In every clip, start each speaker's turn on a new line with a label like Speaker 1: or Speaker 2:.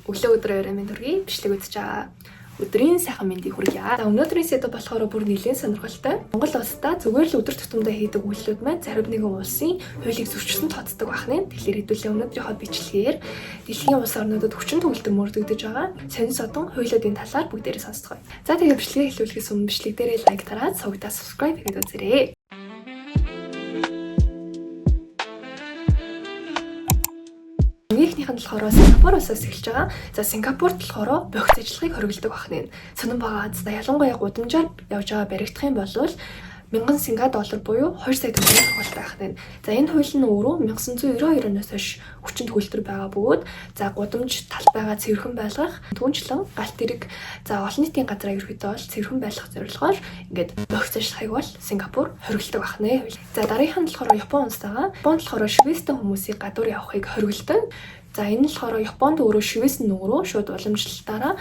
Speaker 1: Өглөө өдрөөр минь төргий бичлэг үзэж байгаа. Өдрийн сайхан мэндийг хүргье. За өнөөдрийн сэдв болохоор бүр нэлээд сонирхолтой. Монгол улсдаа зүгээр л өдөр тутамдаа хийдэг үйлдэлүүд маань зарим нэгэн улсын хуулийг зөрчсөн тооцдог байна. Тэгэхээр хэдүүлээ өнөөдрийнхөө бичлэгээр дэлхийн улс орнуудад хүчин төгөлдөр мөрдөгдөж байгаа сонин содон хуулиудын талаар бүгдээрээ сонсцгоё. За тэгээ бичлэгээ эхлүүлэхээс өмнө бичлэг дээрээ лайк дараад сувгдаа subscribe хийгээд үзээрэй. Нэгнийх нь болохоор Сингапур улсаас эхэлж байгаа. За Сингапурт болохоор богц ажиллагыг хориглодог байна. Сонин байгаа. За ялангуяа гудамжаар явж байгаа баригдах юм бол 1000 синга доллар буюу 2 сая төгрөгийн хавуултай байна. За энэ хууль нь өөрөө 1992 оноос хойш хүчин төгөлдөр байгаа бөгөөд за гудамж талбайгаа цэвэрхэн байлгах, түүнчлэн галт тэрэг за олон нийтийн газраа ерөөдөө бол цэвэрхэн байлгах зорилгоор ингээд богц ажиллахыг бол Сингапур хориглодог байна. За дараагийнх нь болохоор Япон улс байгаа. Японд болохоор шивэстэн хүмүүсийг гадуур явахыг хориглодог. За энэ нь болохоор Японд өөрөө шивэс нь өөрөө шууд уламжлалтаараа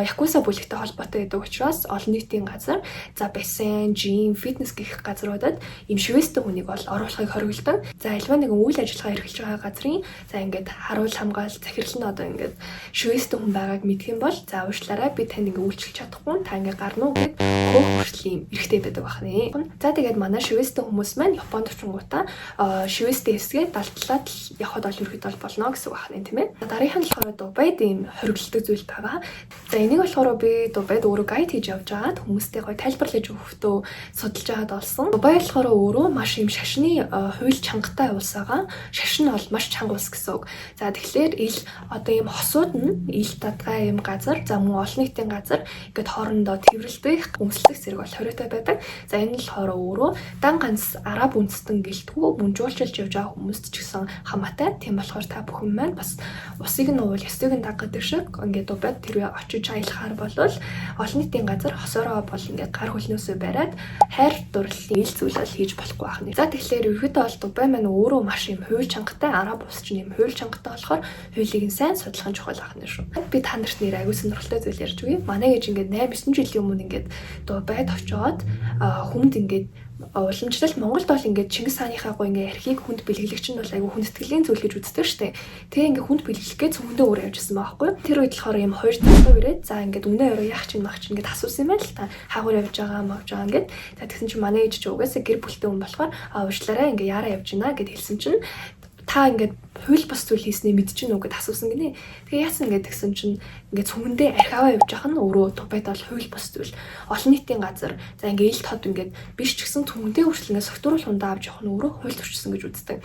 Speaker 1: якуза бүлэгтэй холбоотой байдаг учраас олон нийтийн газар за бассейн, жим, фитнес гэх газруудад ийм шивэстэй хүнийг бол оруулахыг хориглодог. За альва нэгэн үйл ажиллагаа эрхэлж байгаа газрын за ингээд харуул хамгаалалт захирал нь одоо ингээд шивэстэй хүн байгааг мэдэх юм бол за уушлаарай би танд ингээд үйлчлэж чадахгүй та ингээд гарна уу гэд хөөх хүртэл ийм эрхтэй байдаг байна. За тэгээд манай шивэстэй хүмүүс маань Японд очингуудаа шивэстэй хэсгээ далдлаад явхад бол ерөөдөө болно гэсэн байна. Тийм ээ. Дараагийнх нь болохоор Дубайд ийм хориглолтой зүйл байгаа. За энийг болохоор би Дубайд өөрөө гайд хийж явж байгаад хүмүүстэй гоё тайлбарлаж өгөхдөө судалж байгаад олсон. Дубай болохоор өөрөө маш ийм шашны хууль чангатай улс байгаа. Шашин бол маш чанга улс гэсэн үг. За тэгэхээр ил одоо ийм хосууд нь ил дадгай ийм газар, за мөн олон нийтийн газар ингээд хоорондоо тэрвэрлдэх, өмсөлдөх зэрэг бол хориотой байдаг. За энэ нь болохоор өөрөө дан ганц араб үндэстэн гэлтгүү мөн жуулчилж явж байгаа хүмүүст ч гэсэн хамаатай. Тийм болохоор та бүхэн маань бас усыг нь уул ёсыг нь дагдаг шиг ингээд Дубайд тэрвээ очиж аялахаар болвол олон нийтийн газар хосороо бол ингээд гар хөлнөөсөө бариад хайр дурлалын ил зүйл бол хийж болохгүй байна. За тэгэхээр ерөөдөө бол Дубай маань өөрөө маш юм хууль чангатай араб улс чинь юм хууль чангатай болохоор хуулийг нь сайн судлах нь чухал байна шүү. Би та нарт нэр аягүй сонирхолтой зүйл ярьж өгье. Манай ээж ингээд 8-9 жилийн өмнө ингээд Дубайд очиод хүнд ингээд уламжлалт Монголд бол ингээд Чингис хааныхаа гоо ингээд архийг хүнд бэлгэлэгч нь бол айгүй хүндэтгэлийн зүйл гэж үздэг штэ. Тэгээ ингээд хүнд бэлгэлэхгээ цөмөндөө өөрөө явжсэн байхгүй. Тэр үед болохоор юм 2 талбай ирээд за ингээд үнэ өрөө яах чинь мах чинь ингээд асуусан юм байна л та. Хаагур явж байгаа мавж байгаа ингээд. За тэгсэн чинь манай ээж ч угаасаа гэр бүлтэй хүн болохоор уушлаарай ингээд яараа явж гинэ гэд хэлсэн чинь та ингээд хууль бос зүйл хийснээ мэдчихэв үү гэд асуусан гинэ. Тэгээ яасан ингээд тэгсэн чинь ингээд цөмөндөө архиаваа явж байгаа нь өөрөө Дубайд бол хууль бос зүйл. Олон нийтийн газар за ингээд ил тод ингээд биш ч гэсэн цөмөндөө хүртэл ингээд согтууруул хундаа авч явах нь өөрөө хууль төрчсөн гэж үздэг.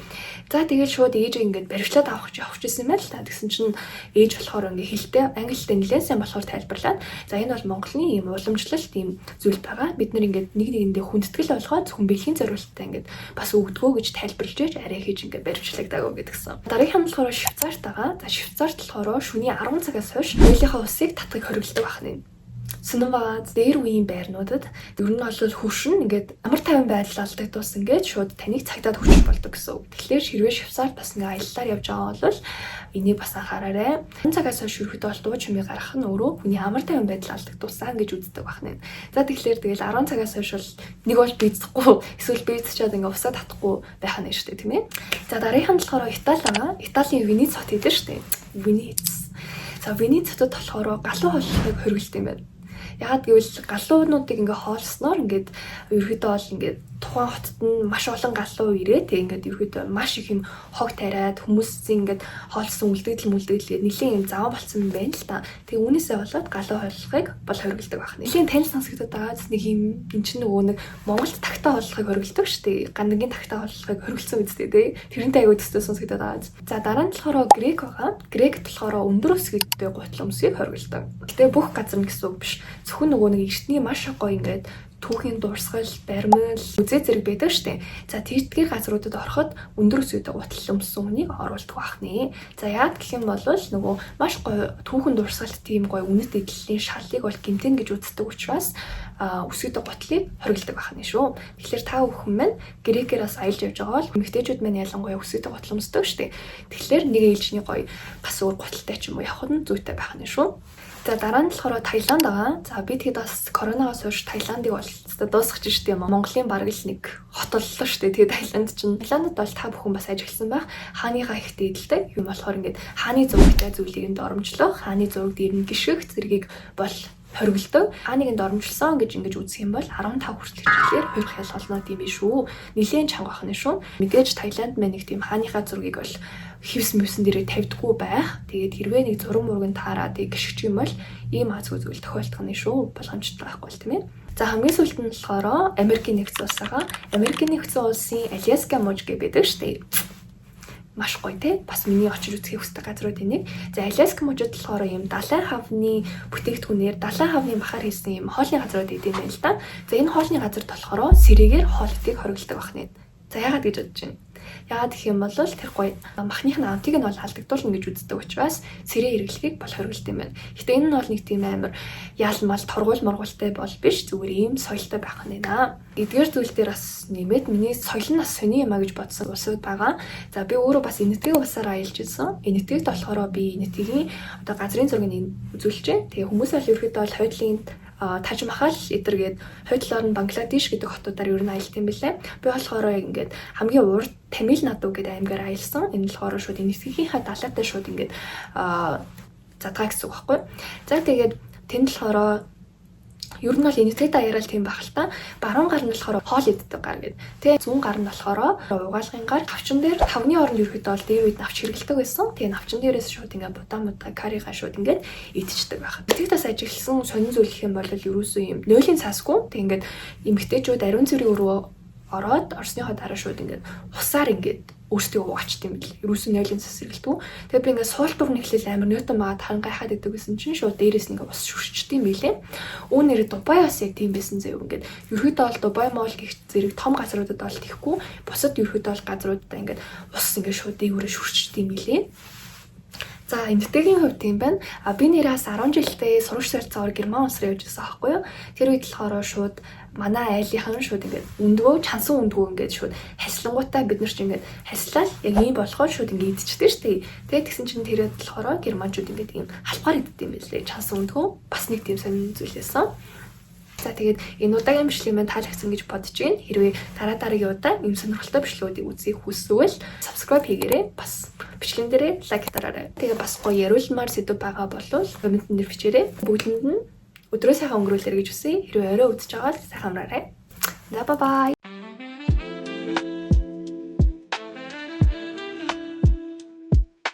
Speaker 1: За тэгээд шууд ээж ингээд баривчлаад авах гэсэн юм байна л та. Тэгсэн чинь ээж болохоор ингээд хэлтэй англитэй нэлээд сайн болохоор тайлбарлаад за энэ бол Монголын ийм уламжлалт ийм зүйл байгаа. Бид нар ингээд нэг нэгэндээ хүндэтгэл болгоод зөвхөн бэлгийн зориулттай ингээд бас өгдгөө гэж тайлбарлаж ээж арай хийж ингээд баривчлагдаг гэдгсэн. Дараагийнх нь болохоор Швейцарт байгаа. За Швейцарт болохоор шөнийн 10 цагаас хойш хуулийнхаа усыг татахыг хориглодог байна. Сонин байгаа дээр үеийн байрнуудад ер нь бол хөршин ингээд амар тайван байдал алдагдуулсан ингээд шууд таныг цагдаад хүчил болдог гэсэн үг. Тэгэхээр хэрвээ Швейцарт бас ингээд аяллаар явж байгаа бол энийг бас анхаараарай. 10 цагаас хойш ерөөдөө бол дуу чимээ гаргах нь өөрөө хүний амар тайван байдал алдагдуулсан гэж үздэг байна. За тэгэхээр тэгэл 10 цагаас хойш бол нэг бол бийцэхгүй эсвэл бийцчихэд ингээд усаа татахгүй байх нь шүү дээ тийм ээ. За дараагийнх нь болохоор Итали байгаа. Италийн Венец хот гэдэг шүү дээ. Венец. За Венец хотод болохоор галуу хооллохыг хориглосон юм байна. Ягаад гэвэл галуунуудыг ингээ хоолсноор ингээд ерөөдөө бол ингээд тухайн хотод нь маш олон галуу ирээд тэг ингээд ерөөдөө маш их юм хог тариад хүмүүсийн ингээд хоолсон үлдэгдэл гэдэг нэлийн юм зав болсон юм байна л та. Тэг үүнээсээ болоод галуу хооллохыг бол хориглодог байна. Нэлийн танил сонсогдоод байгаа нэг юм эн чинь нөгөө нэг Монголд тагтаа хооллохыг хориглодог шүү дээ. Гандангийн тагтаа хооллохыг хориглосон үстэй тий. Тэрнтэй аягүй төстэй сонсогдоод байгаа. За дараа нь болохоор Грек байгаа. Грект болохоор өндөр өсгөлтэй гутал өмсгийг хориглодог. Гэтэ бүх газар нь гэсэн үг биш. Зөвхөн нөгөө нэг эртний маш гоё ингээд түүхийн дурсгал, баримл, үзээ зэрэг байдаг штэ. За тэрдгээр газруудад ороход өндөр өсгөөд гутал өмссөн хүнийг оруулдаг байна. За яг гэх юм бол нөгөө маш гоё түүхэн дурсгалт тийм гоё үнэт эдлэлийн шаллыг бол гэмтэн гэж үздэг учраас өсгөөд гутлыг хориглодог байна шүү. Тэгэхээр та бүхэн маань грекераас аялж явж байгаа бол эмэгтэйчүүд маань ялангуяа өсгөөд гутал өмсдөг штэ. Тэгэхээр нэг ээлжний гоё бас өөр гуталтай ч юм уу явах нь зүйтэй байна шүү. За дараа нь болохоор Таиланд байгаа. За бид хэд бас коронавигоос хойш Таиландыг бол Хэвээ дуусах ч шүү дээ. Монголын бараг л нэг хот боллоо шүү дээ. Тэгээд Таиландд бол та бүхэн бас ажилласан байх. Хааныхаа ихтэй эдэлдэг. Юм болохоор ингээд хааны зурагтай зүйлийг нь доромжлох, хааны зураг дээр нь гიშгэх зэргийг бол хоригддог. Хааныг нь доромжилсан гэж ингэж үзэх юм бол 15 хүртэл хичээлээр хоёр хялгалнууд юм биш үү. Нилээн чанга бахна шүү. Мэдээж Таиланд мэн нэг тийм хааныхаа зургийг бол хивс мөсөн дээрээ тавьдаггүй байх. Тэгээд хэрвээ нэг зураг мураг нь таараад гიშгэж юм бол ийм азгүй зүйл тохиолдох нь шүү. Боломжтой байхгүй л тийм ээ. За хамгийн сүүлд нь болохоор Америкийн нэгдсэн улс байгаа. Америкийн нэгдсэн улсын Аляска муж гэдэг шүү дээ. Маш гоё те. Бас миний очиж үзэх хүсдэг газруудын нэг. За Аляска мужид болохоор юм далайн хавны бүтээгдэхүүнээр далайн хавны махаар хийсэн юм хоолны газрууд идэв юм байна л да. За энэ хоолны газарт болохоор сэрээгээр хоол идэх хоригддаг байна. За яагаад гэж бодож байна? Яагаад гэх юм бол тэр гоё махныхны амтыг нь бол алдагдуулна гэж үздэг учраас сэрээ хэрэглэхийг бол хоригддаг юм байна. Гэтэ энэ нь бол нэг тийм амар яалмал торгуул моргуултай бол биш, зүгээр ийм соёлтой байх нь байна. Эдгээр зүйл дээр бас нэмээд миний соёл нь бас сони юмаа гэж бодсон улсууд байгаа. За би өөрөө бас энэтхэг усаар аялж ирсэн. Энэтхэгт болохоор би энэтхэгийн одоо газрын зургийг үзүүлж байна. Тэгээ хүмүүс бол ерөөхдөө бол хойдлын Таж Махал эдэргээд хойдлоор нь Бангладеш гэдэг хотуудаар ер нь аялт юм билээ. Би болохоор ингээд хамгийн урд Тамил Наду гэдэг аймгаар аялсан. Энэ болохоор шууд энэтхэгийнхаа далайтай шууд ингээд задгаа гэсэн үг байхгүй. За тэгээд тэнд болохоор ер нь бол энэтхэг даяараа тийм байх л та. Баруун гар нь болохоор хоол иддэг гар гэдэг. Тэгээ зүүн гар нь болохоор угаалгын гар. Тавчин дээр тавны оронд ерөөхдөө бол дээр үед навч хэрэглэдэг байсан. Тэгээ навчин дээрээс шууд ингээд будаа карига шууд ингээд идчихдэг байх. Энэтхэгтээс ажигласан сонин зүйл гэх юм бол ерөөсөө юм нойлын цаасгүй. Тэг ингээд эмгтээчүүд ариун цэрийн өрөө ороод орсныхоо дараа шууд ингээд усаар ингээд өөрсдөө угаачд юм бэл. Ерөөсөө нойлын цас хэрэглэдэг. Тэгээ би ингээд суул дурны эхлэл амар ньютон байгаа харан гайхаад идэг гэсэн чинь шууд дээрээс нь ингээд ус шүрчдэг юм билээ. Үүнээр Дубай бас яг тийм байсан заяа ингээд. Ерөөдөө бол Дубай моол гэх зэрэг том газруудад бол тийхгүй. Бусад ерөөдөө бол газруудаа ингээд ус ингээд шууд дээгүүрээ шүрчдэг юм билээ. За энэтхэгийн хувьд тийм байна. Би нэрээс 10 жилдээ сурагч сурцаагаар Герман улс руу явж байсан байхгүй юу? Тэр үед болохоор шууд манай айлынхан шууд ингээд өндгөө чансан өндгөө ингээд шууд хаслангуудаа бид нар ч ингээд хаслал яг ийм болохоор шууд ингээд идчихдэг шүү дээ. Тэгээд тэгсэн чинь тэрээд болохоор германчууд ингээд ийм халбаар иддэг юм байлээ. Чансан өндгөө бас нэг тийм сонин зүйлээсэн. За тэгээд энэ удаагийн бичлэг маань таалагдсан гэж бодож байна. Хэрвээ дараагийн удаа ийм сонирхолтой бичлэгүүдийг үзье хүсвэл subscribe хийгээрэй. Бас бичлэгэн дээрээ лайк дараарай. Тэгээ бас гоё яриулмаар сэдв байгаа болвол коммент дээр бичээрэй. Бүгдэнд нь өдрөө сайхан өнгөрүүлээрэй гэж хүсье. Хэрвээ орой үдчихэж байгаа бол сайхан амраарай. За bye bye.